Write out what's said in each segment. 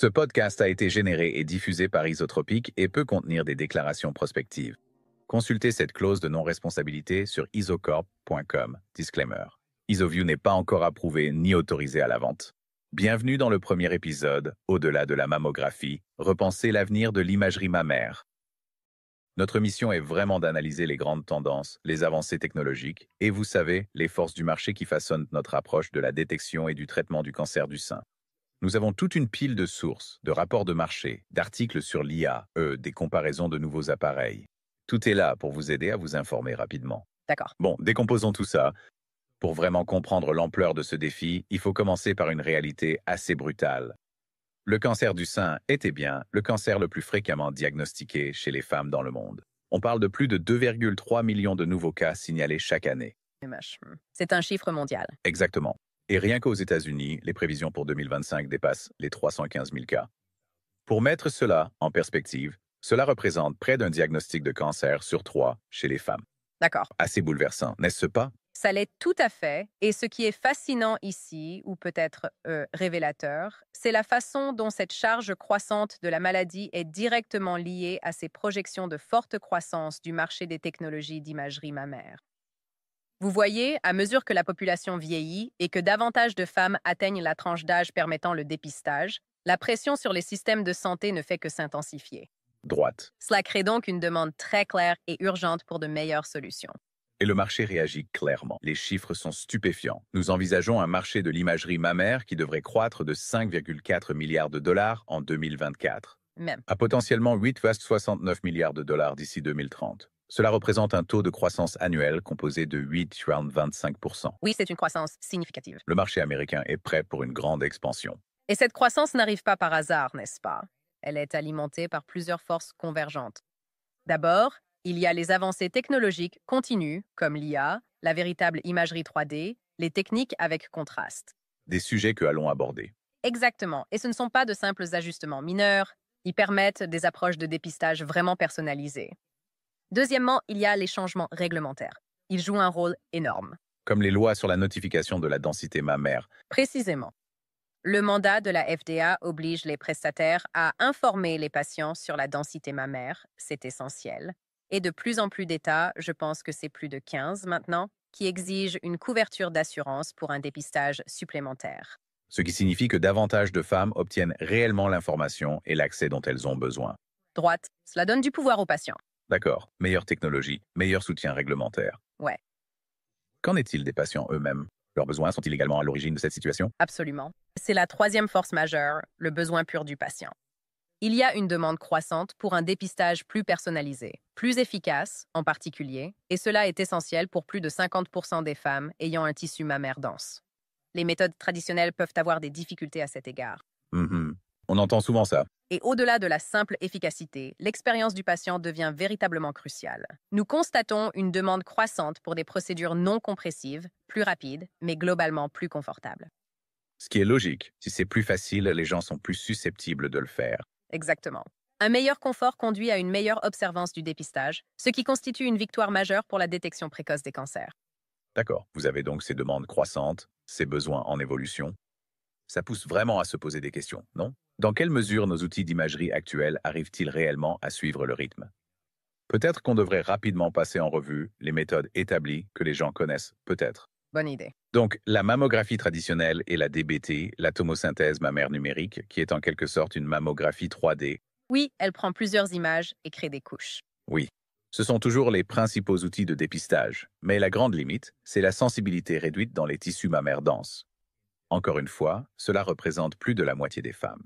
Ce podcast a été généré et diffusé par Isotropic et peut contenir des déclarations prospectives. Consultez cette clause de non-responsabilité sur isocorp.com. Disclaimer. IsoView n'est pas encore approuvé ni autorisé à la vente. Bienvenue dans le premier épisode, Au-delà de la mammographie, repenser l'avenir de l'imagerie mammaire. Notre mission est vraiment d'analyser les grandes tendances, les avancées technologiques et, vous savez, les forces du marché qui façonnent notre approche de la détection et du traitement du cancer du sein. Nous avons toute une pile de sources, de rapports de marché, d'articles sur l'IA, des comparaisons de nouveaux appareils. Tout est là pour vous aider à vous informer rapidement. D'accord. Bon, décomposons tout ça. Pour vraiment comprendre l'ampleur de ce défi, il faut commencer par une réalité assez brutale. Le cancer du sein était bien le cancer le plus fréquemment diagnostiqué chez les femmes dans le monde. On parle de plus de 2,3 millions de nouveaux cas signalés chaque année. C'est un chiffre mondial. Exactement. Et rien qu'aux États-Unis, les prévisions pour 2025 dépassent les 315 000 cas. Pour mettre cela en perspective, cela représente près d'un diagnostic de cancer sur 3 chez les femmes. D'accord. Assez bouleversant, n'est-ce pas? Ça l'est tout à fait. Et ce qui est fascinant ici, ou peut-être révélateur, c'est la façon dont cette charge croissante de la maladie est directement liée à ces projections de forte croissance du marché des technologies d'imagerie mammaire. Vous voyez, à mesure que la population vieillit et que davantage de femmes atteignent la tranche d'âge permettant le dépistage, la pression sur les systèmes de santé ne fait que s'intensifier. Droite. Cela crée donc une demande très claire et urgente pour de meilleures solutions. Et le marché réagit clairement. Les chiffres sont stupéfiants. Nous envisageons un marché de l'imagerie mammaire qui devrait croître de 5,4 milliards de dollars en 2024, Même. à potentiellement 8,69 milliards de dollars d'ici 2030. Cela représente un taux de croissance annuel composé de 8,25%. Oui, c'est une croissance significative. Le marché américain est prêt pour une grande expansion. Et cette croissance n'arrive pas par hasard, n'est-ce pas? Elle est alimentée par plusieurs forces convergentes. D'abord, il y a les avancées technologiques continues, comme l'IA, la véritable imagerie 3D, les techniques avec contraste. Des sujets que allons aborder. Exactement. Et ce ne sont pas de simples ajustements mineurs. Ils permettent des approches de dépistage vraiment personnalisées. Deuxièmement, il y a les changements réglementaires. Ils jouent un rôle énorme. Comme les lois sur la notification de la densité mammaire. Précisément. Le mandat de la FDA oblige les prestataires à informer les patients sur la densité mammaire, c'est essentiel. Et de plus en plus d'États, je pense que c'est plus de 15 maintenant, qui exigent une couverture d'assurance pour un dépistage supplémentaire. Ce qui signifie que davantage de femmes obtiennent réellement l'information et l'accès dont elles ont besoin. Droite, cela donne du pouvoir aux patients. D'accord, meilleure technologie, meilleur soutien réglementaire. Ouais, Qu'en est-il des patients eux-mêmes? Leurs besoins sont-ils également à l'origine de cette situation? absolument. C'est la troisième force majeure, le besoin pur du patient. Il y a une demande croissante pour un dépistage plus personnalisé, plus efficace en particulier, et cela est essentiel pour plus de 50% des femmes ayant un tissu mammaire dense. Les méthodes traditionnelles peuvent avoir des difficultés à cet égard. On entend souvent ça. Et au-delà de la simple efficacité, l'expérience du patient devient véritablement cruciale. Nous constatons une demande croissante pour des procédures non compressives, plus rapides, mais globalement plus confortables. Ce qui est logique. Si c'est plus facile, les gens sont plus susceptibles de le faire. Exactement. Un meilleur confort conduit à une meilleure observance du dépistage, ce qui constitue une victoire majeure pour la détection précoce des cancers. D'accord, vous avez donc ces demandes croissantes, ces besoins en évolution. Ça pousse vraiment à se poser des questions, non? Dans quelle mesure nos outils d'imagerie actuels arrivent-ils réellement à suivre le rythme? Peut-être qu'on devrait rapidement passer en revue les méthodes établies que les gens connaissent, peut-être. Bonne idée. Donc, la mammographie traditionnelle et la DBT, la tomosynthèse mammaire numérique, qui est en quelque sorte une mammographie 3D. Oui, elle prend plusieurs images et crée des couches. Oui, ce sont toujours les principaux outils de dépistage, mais la grande limite, c'est la sensibilité réduite dans les tissus mammaires denses. Encore une fois, cela représente plus de la moitié des femmes.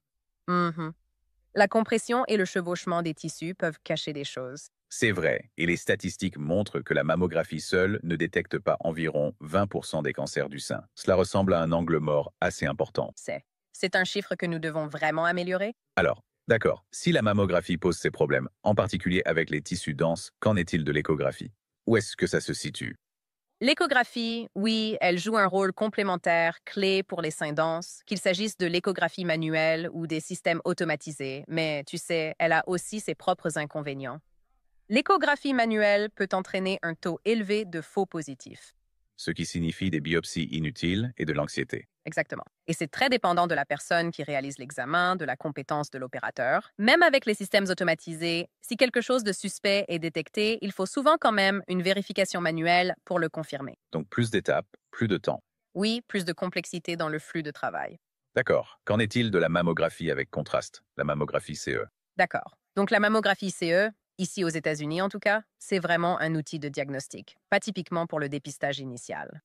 La compression et le chevauchement des tissus peuvent cacher des choses. C'est vrai, et les statistiques montrent que la mammographie seule ne détecte pas environ 20% des cancers du sein. Cela ressemble à un angle mort assez important. C'est un chiffre que nous devons vraiment améliorer? Alors, d'accord, si la mammographie pose ces problèmes, en particulier avec les tissus denses, qu'en est-il de l'échographie? Où est-ce que ça se situe? L'échographie, oui, elle joue un rôle complémentaire, clé pour les seins denses, qu'il s'agisse de l'échographie manuelle ou des systèmes automatisés, mais tu sais, elle a aussi ses propres inconvénients. L'échographie manuelle peut entraîner un taux élevé de faux positifs. Ce qui signifie des biopsies inutiles et de l'anxiété. Exactement. Et c'est très dépendant de la personne qui réalise l'examen, de la compétence de l'opérateur. Même avec les systèmes automatisés, si quelque chose de suspect est détecté, il faut souvent quand même une vérification manuelle pour le confirmer. Donc plus d'étapes, plus de temps. Oui, plus de complexité dans le flux de travail. D'accord. Qu'en est-il de la mammographie avec contraste, la mammographie CE? D'accord. Donc la mammographie CE, ici aux États-Unis en tout cas, c'est vraiment un outil de diagnostic, pas typiquement pour le dépistage initial.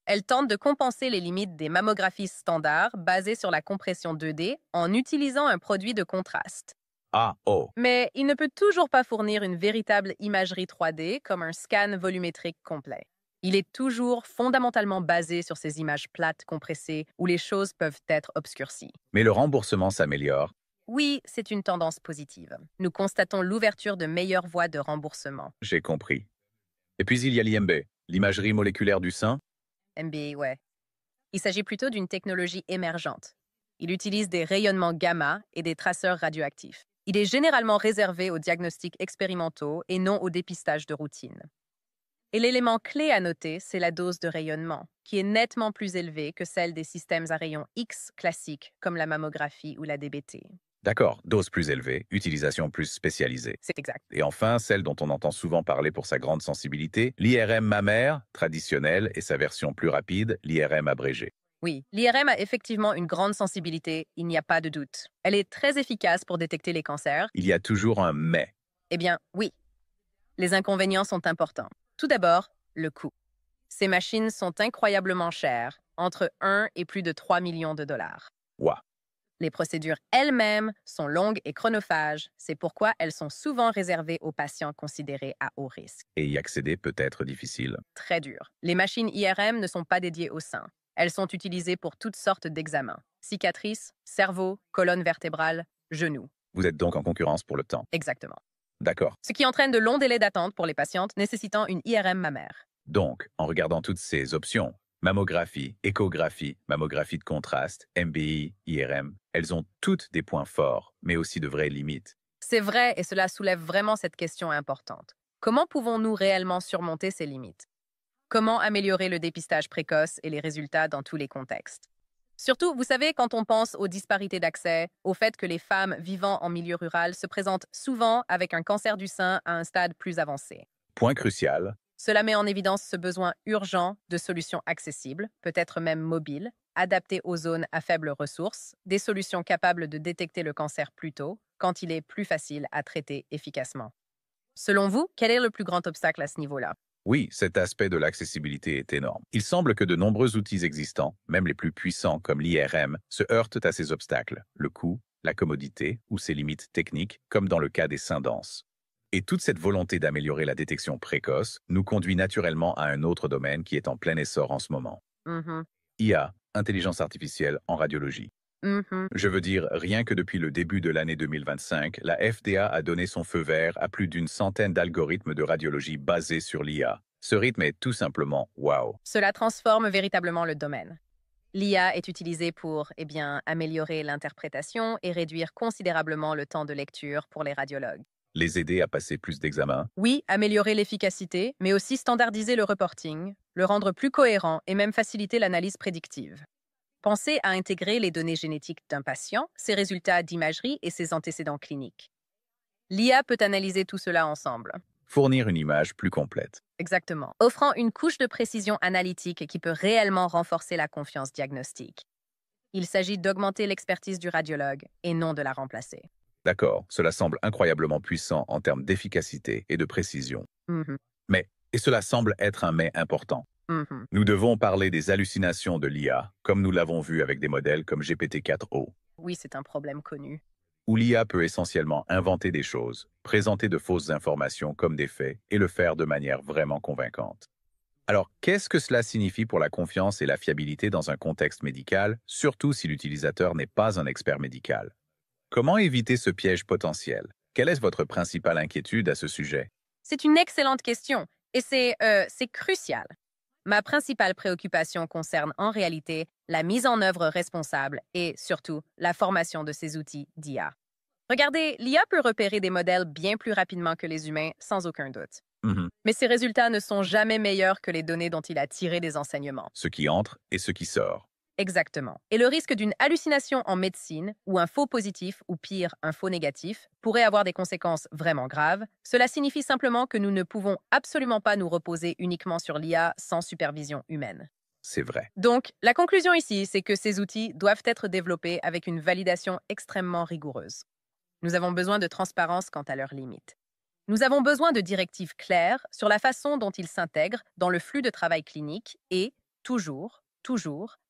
Elle tente de compenser les limites des mammographies standards basées sur la compression 2D en utilisant un produit de contraste. Ah, oh. Mais il ne peut toujours pas fournir une véritable imagerie 3D comme un scan volumétrique complet. Il est toujours fondamentalement basé sur ces images plates compressées où les choses peuvent être obscurcies. Mais le remboursement s'améliore. Oui, c'est une tendance positive. Nous constatons l'ouverture de meilleures voies de remboursement. J'ai compris. Et puis il y a l'IMB, l'imagerie moléculaire du sein. MBA, ouais. Il s'agit plutôt d'une technologie émergente. Il utilise des rayonnements gamma et des traceurs radioactifs. Il est généralement réservé aux diagnostics expérimentaux et non au dépistage de routine. Et l'élément clé à noter, c'est la dose de rayonnement, qui est nettement plus élevée que celle des systèmes à rayons X classiques comme la mammographie ou la DBT. D'accord, dose plus élevée, utilisation plus spécialisée. C'est exact. Et enfin, celle dont on entend souvent parler pour sa grande sensibilité, l'IRM mammaire, traditionnelle, et sa version plus rapide, l'IRM abrégé. Oui, l'IRM a effectivement une grande sensibilité, il n'y a pas de doute. Elle est très efficace pour détecter les cancers. Il y a toujours un mais. Eh bien, oui. Les inconvénients sont importants. Tout d'abord, le coût. Ces machines sont incroyablement chères, entre 1 et plus de 3 millions de dollars. Ouah. Les procédures elles-mêmes sont longues et chronophages, c'est pourquoi elles sont souvent réservées aux patients considérés à haut risque. Et y accéder peut être difficile. Très dur. Les machines IRM ne sont pas dédiées au sein. Elles sont utilisées pour toutes sortes d'examens. Cicatrices, cerveau, colonne vertébrale, genoux. Vous êtes donc en concurrence pour le temps. Exactement. D'accord. Ce qui entraîne de longs délais d'attente pour les patientes nécessitant une IRM mammaire. Donc, en regardant toutes ces options, mammographie, échographie, mammographie de contraste, MBI, IRM, elles ont toutes des points forts, mais aussi de vraies limites. C'est vrai et cela soulève vraiment cette question importante. Comment pouvons-nous réellement surmonter ces limites? Comment améliorer le dépistage précoce et les résultats dans tous les contextes? Surtout, vous savez, quand on pense aux disparités d'accès, au fait que les femmes vivant en milieu rural se présentent souvent avec un cancer du sein à un stade plus avancé. Point crucial, Cela met en évidence ce besoin urgent de solutions accessibles, peut-être même mobiles, adaptées aux zones à faibles ressources, des solutions capables de détecter le cancer plus tôt, quand il est plus facile à traiter efficacement. Selon vous, quel est le plus grand obstacle à ce niveau-là? oui, cet aspect de l'accessibilité est énorme. Il semble que de nombreux outils existants, même les plus puissants comme l'IRM, se heurtent à ces obstacles, le coût, la commodité ou ses limites techniques, comme dans le cas des seins denses. Et toute cette volonté d'améliorer la détection précoce nous conduit naturellement à un autre domaine qui est en plein essor en ce moment. Mhm, IA, intelligence artificielle en radiologie. mhm. Je veux dire, rien que depuis le début de l'année 2025, la FDA a donné son feu vert à plus d'une centaine d'algorithmes de radiologie basés sur l'IA. Ce rythme est tout simplement wow. Cela transforme véritablement le domaine. L'IA est utilisée pour, améliorer l'interprétation et réduire considérablement le temps de lecture pour les radiologues. Les aider à passer plus d'examens. Oui, améliorer l'efficacité, mais aussi standardiser le reporting, le rendre plus cohérent et même faciliter l'analyse prédictive. Pensez à intégrer les données génétiques d'un patient, ses résultats d'imagerie et ses antécédents cliniques. L'IA peut analyser tout cela ensemble. Fournir une image plus complète. Exactement. Offrant une couche de précision analytique qui peut réellement renforcer la confiance diagnostique. Il s'agit d'augmenter l'expertise du radiologue et non de la remplacer. D'accord, cela semble incroyablement puissant en termes d'efficacité et de précision. Mhm, Et cela semble être un mais important. mhm. Nous devons parler des hallucinations de l'IA, comme nous l'avons vu avec des modèles comme GPT-4o, Oui, c'est un problème connu. où l'IA peut essentiellement inventer des choses, présenter de fausses informations comme des faits et le faire de manière vraiment convaincante. Alors, qu'est-ce que cela signifie pour la confiance et la fiabilité dans un contexte médical, surtout si l'utilisateur n'est pas un expert médical? Comment éviter ce piège potentiel? Quelle est votre principale inquiétude à ce sujet? C'est une excellente question et c'est crucial. Ma principale préoccupation concerne en réalité la mise en œuvre responsable et surtout la formation de ces outils d'IA. Regardez, l'IA peut repérer des modèles bien plus rapidement que les humains, sans aucun doute. Mhm. Mais ces résultats ne sont jamais meilleurs que les données dont il a tiré des enseignements. Ce qui entre et ce qui sort. Exactement. Et le risque d'une hallucination en médecine, ou un faux positif, ou pire, un faux négatif, pourrait avoir des conséquences vraiment graves. Cela signifie simplement que nous ne pouvons absolument pas nous reposer uniquement sur l'IA sans supervision humaine. C'est vrai. Donc, la conclusion ici, c'est que ces outils doivent être développés avec une validation extrêmement rigoureuse. Nous avons besoin de transparence quant à leurs limites. Nous avons besoin de directives claires sur la façon dont ils s'intègrent dans le flux de travail clinique et, toujours,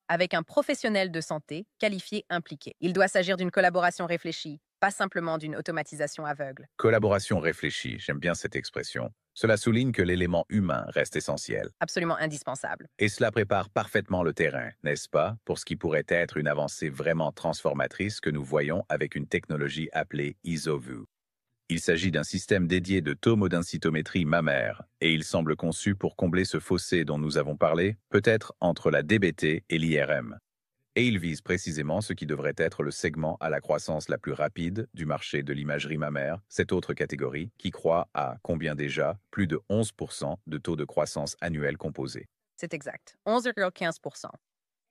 avec un professionnel de santé qualifié impliqué. Il doit s'agir d'une collaboration réfléchie, pas simplement d'une automatisation aveugle. Collaboration réfléchie, j'aime bien cette expression. Cela souligne que l'élément humain reste essentiel. Absolument indispensable. Et cela prépare parfaitement le terrain, n'est-ce pas, pour ce qui pourrait être une avancée vraiment transformatrice que nous voyons avec une technologie appelée IsoVu. Il s'agit d'un système dédié de tomodensitométrie mammaire, et il semble conçu pour combler ce fossé dont nous avons parlé, peut-être entre la DBT et l'IRM. Et il vise précisément ce qui devrait être le segment à la croissance la plus rapide du marché de l'imagerie mammaire, cette autre catégorie qui croît à, combien déjà, plus de 11% de taux de croissance annuel composé. C'est exact. 11,15%.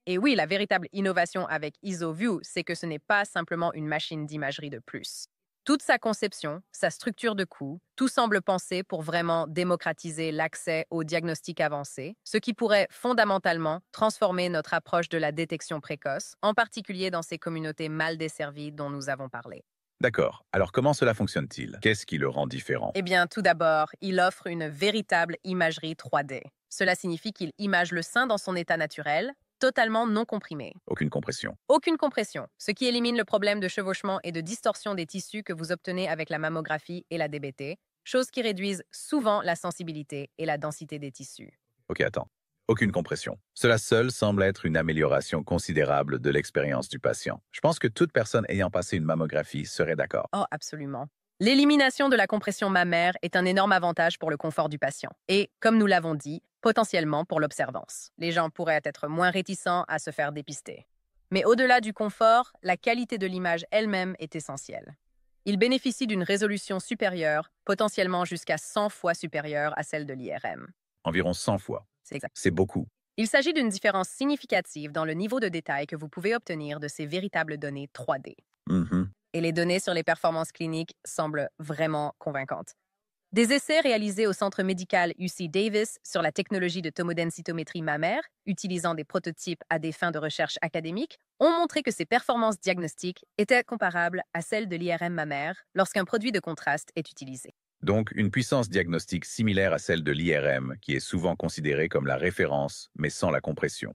Et oui, la véritable innovation avec IsoView, c'est que ce n'est pas simplement une machine d'imagerie de plus. Toute sa conception, sa structure de coût, tout semble pensé pour vraiment démocratiser l'accès aux diagnostics avancés, ce qui pourrait fondamentalement transformer notre approche de la détection précoce, en particulier dans ces communautés mal desservies dont nous avons parlé. D'accord, alors comment cela fonctionne-t-il? Qu'est-ce qui le rend différent? Eh bien, tout d'abord, il offre une véritable imagerie 3D. Cela signifie qu'il image le sein dans son état naturel, totalement non comprimé. Aucune compression. Aucune compression, ce qui élimine le problème de chevauchement et de distorsion des tissus que vous obtenez avec la mammographie et la DBT, choses qui réduisent souvent la sensibilité et la densité des tissus. Ok, attends. Aucune compression. Cela seul semble être une amélioration considérable de l'expérience du patient. Je pense que toute personne ayant passé une mammographie serait d'accord. Oh, absolument. L'élimination de la compression mammaire est un énorme avantage pour le confort du patient et, comme nous l'avons dit, potentiellement pour l'observance. Les gens pourraient être moins réticents à se faire dépister. Mais au-delà du confort, la qualité de l'image elle-même est essentielle. Il bénéficie d'une résolution supérieure, potentiellement jusqu'à 100 fois supérieure à celle de l'IRM. Environ 100 fois. C'est exact. C'est beaucoup. Il s'agit d'une différence significative dans le niveau de détail que vous pouvez obtenir de ces véritables données 3D. Mhm. Et les données sur les performances cliniques semblent vraiment convaincantes. Des essais réalisés au centre médical UC Davis sur la technologie de tomodensitométrie mammaire, utilisant des prototypes à des fins de recherche académique, ont montré que ces performances diagnostiques étaient comparables à celles de l'IRM mammaire lorsqu'un produit de contraste est utilisé. Donc, une puissance diagnostique similaire à celle de l'IRM, qui est souvent considérée comme la référence, mais sans la compression.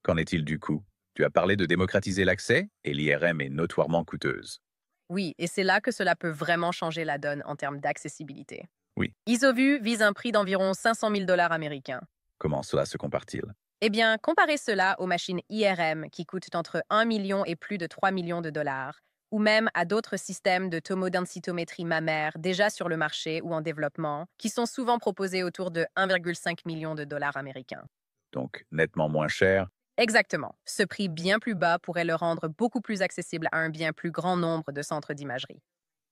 Qu'en est-il du coût? Tu as parlé de démocratiser l'accès, et l'IRM est notoirement coûteuse. Oui, et c'est là que cela peut vraiment changer la donne en termes d'accessibilité. Oui. IsoVu vise un prix d'environ 500 000 $ américains. Comment cela se compare-t-il? Eh bien, comparez cela aux machines IRM qui coûtent entre 1 million et plus de 3 millions de dollars, ou même à d'autres systèmes de tomodensitométrie mammaire déjà sur le marché ou en développement, qui sont souvent proposés autour de 1,5 million de dollars américains. Donc, nettement moins cher. Exactement. Ce prix bien plus bas pourrait le rendre beaucoup plus accessible à un bien plus grand nombre de centres d'imagerie.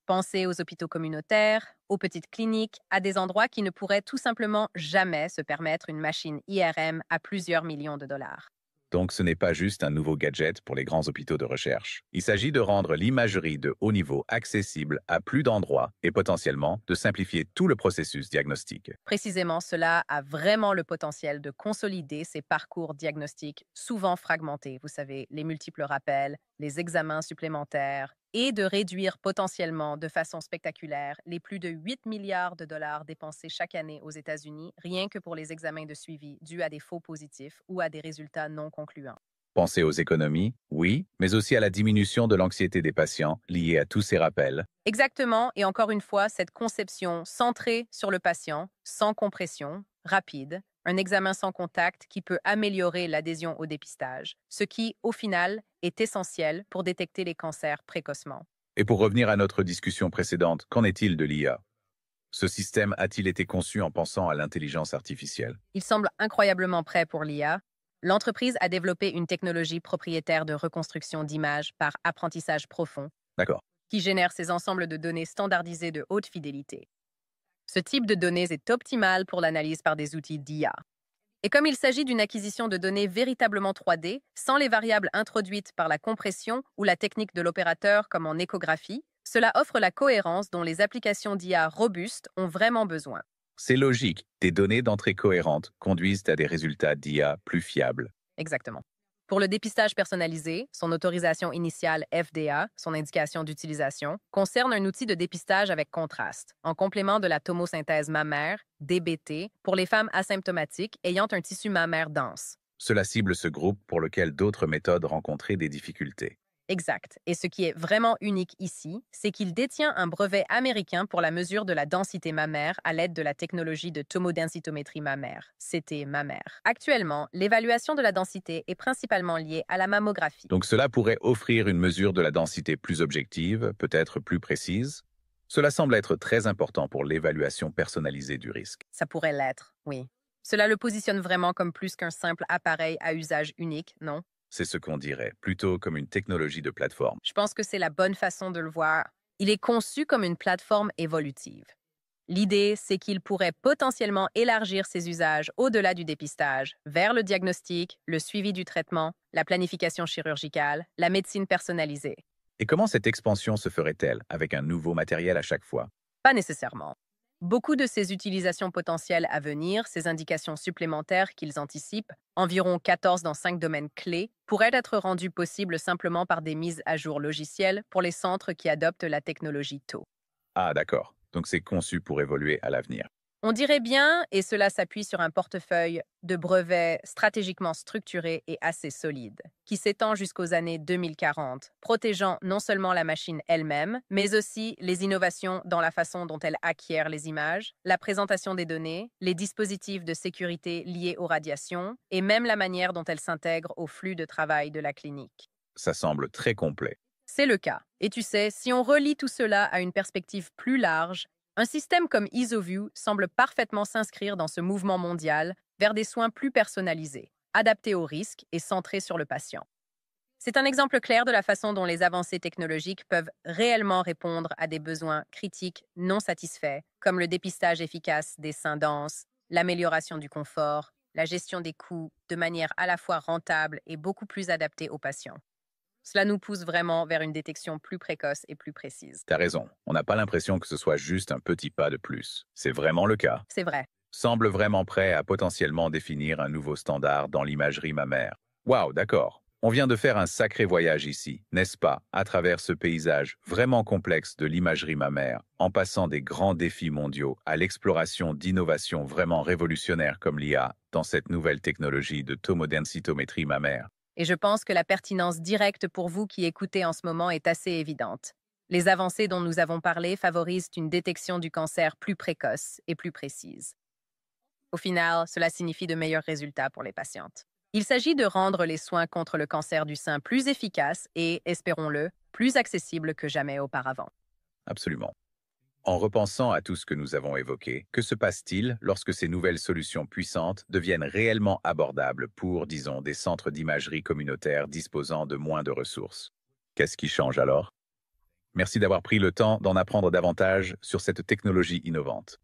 Pensez aux hôpitaux communautaires, aux petites cliniques, à des endroits qui ne pourraient tout simplement jamais se permettre une machine IRM à plusieurs millions de dollars. Donc, ce n'est pas juste un nouveau gadget pour les grands hôpitaux de recherche. Il s'agit de rendre l'imagerie de haut niveau accessible à plus d'endroits et potentiellement de simplifier tout le processus diagnostique. Précisément, cela a vraiment le potentiel de consolider ces parcours diagnostiques souvent fragmentés, vous savez, les multiples rappels, les examens supplémentaires, et de réduire potentiellement de façon spectaculaire les plus de 8 milliards de dollars dépensés chaque année aux États-Unis, rien que pour les examens de suivi dus à des faux positifs ou à des résultats non concluants. Penser aux économies, oui, mais aussi à la diminution de l'anxiété des patients liée à tous ces rappels. Exactement, et encore une fois, cette conception centrée sur le patient, sans compression, rapide, un examen sans contact qui peut améliorer l'adhésion au dépistage, ce qui, au final, est essentiel pour détecter les cancers précocement. Et pour revenir à notre discussion précédente, qu'en est-il de l'IA? Ce système a-t-il été conçu en pensant à l'intelligence artificielle? Il semble incroyablement prêt pour l'IA. L'entreprise a développé une technologie propriétaire de reconstruction d'images par apprentissage profond, D'accord. qui génère ces ensembles de données standardisées de haute fidélité. Ce type de données est optimal pour l'analyse par des outils d'IA. Et comme il s'agit d'une acquisition de données véritablement 3D, sans les variables introduites par la compression ou la technique de l'opérateur comme en échographie, cela offre la cohérence dont les applications d'IA robustes ont vraiment besoin. C'est logique, des données d'entrée cohérentes conduisent à des résultats d'IA plus fiables. Exactement. Pour le dépistage personnalisé, son autorisation initiale FDA, son indication d'utilisation, concerne un outil de dépistage avec contraste, en complément de la tomosynthèse mammaire, DBT, pour les femmes asymptomatiques ayant un tissu mammaire dense. Cela cible ce groupe pour lequel d'autres méthodes rencontraient des difficultés. Exact. Et ce qui est vraiment unique ici, c'est qu'il détient un brevet américain pour la mesure de la densité mammaire à l'aide de la technologie de tomodensitométrie mammaire, CT mammaire. Actuellement, l'évaluation de la densité est principalement liée à la mammographie. Donc cela pourrait offrir une mesure de la densité plus objective, peut-être plus précise. Cela semble être très important pour l'évaluation personnalisée du risque. Ça pourrait l'être, oui. Cela le positionne vraiment comme plus qu'un simple appareil à usage unique, non? C'est ce qu'on dirait, plutôt comme une technologie de plateforme. Je pense que c'est la bonne façon de le voir. Il est conçu comme une plateforme évolutive. L'idée, c'est qu'il pourrait potentiellement élargir ses usages au-delà du dépistage, vers le diagnostic, le suivi du traitement, la planification chirurgicale, la médecine personnalisée. Et comment cette expansion se ferait-elle avec un nouveau matériel à chaque fois? Pas nécessairement. Beaucoup de ces utilisations potentielles à venir, ces indications supplémentaires qu'ils anticipent, environ 14 dans 5 domaines clés, pourraient être rendues possibles simplement par des mises à jour logicielles pour les centres qui adoptent la technologie tôt. Ah d'accord, donc c'est conçu pour évoluer à l'avenir. On dirait bien, et cela s'appuie sur un portefeuille de brevets stratégiquement structuré et assez solide, qui s'étend jusqu'aux années 2040, protégeant non seulement la machine elle-même, mais aussi les innovations dans la façon dont elle acquiert les images, la présentation des données, les dispositifs de sécurité liés aux radiations, et même la manière dont elle s'intègre au flux de travail de la clinique. Ça semble très complet. C'est le cas. Et tu sais, si on relie tout cela à une perspective plus large, un système comme EasoView semble parfaitement s'inscrire dans ce mouvement mondial vers des soins plus personnalisés, adaptés aux risques et centrés sur le patient. C'est un exemple clair de la façon dont les avancées technologiques peuvent réellement répondre à des besoins critiques non satisfaits, comme le dépistage efficace des seins denses, l'amélioration du confort, la gestion des coûts de manière à la fois rentable et beaucoup plus adaptée aux patients. Cela nous pousse vraiment vers une détection plus précoce et plus précise. T'as raison, on n'a pas l'impression que ce soit juste un petit pas de plus. C'est vraiment le cas. C'est vrai. Semble vraiment prêt à potentiellement définir un nouveau standard dans l'imagerie mammaire. Waouh, d'accord. On vient de faire un sacré voyage ici, n'est-ce pas, à travers ce paysage vraiment complexe de l'imagerie mammaire, en passant des grands défis mondiaux à l'exploration d'innovations vraiment révolutionnaires comme l'IA dans cette nouvelle technologie de tomodensitométrie mammaire. Et je pense que la pertinence directe pour vous qui écoutez en ce moment est assez évidente. Les avancées dont nous avons parlé favorisent une détection du cancer plus précoce et plus précise. Au final, cela signifie de meilleurs résultats pour les patientes. Il s'agit de rendre les soins contre le cancer du sein plus efficaces et, espérons-le, plus accessibles que jamais auparavant. Absolument. En repensant à tout ce que nous avons évoqué, que se passe-t-il lorsque ces nouvelles solutions puissantes deviennent réellement abordables pour, disons, des centres d'imagerie communautaires disposant de moins de ressources? Qu'est-ce qui change alors? Merci d'avoir pris le temps d'en apprendre davantage sur cette technologie innovante.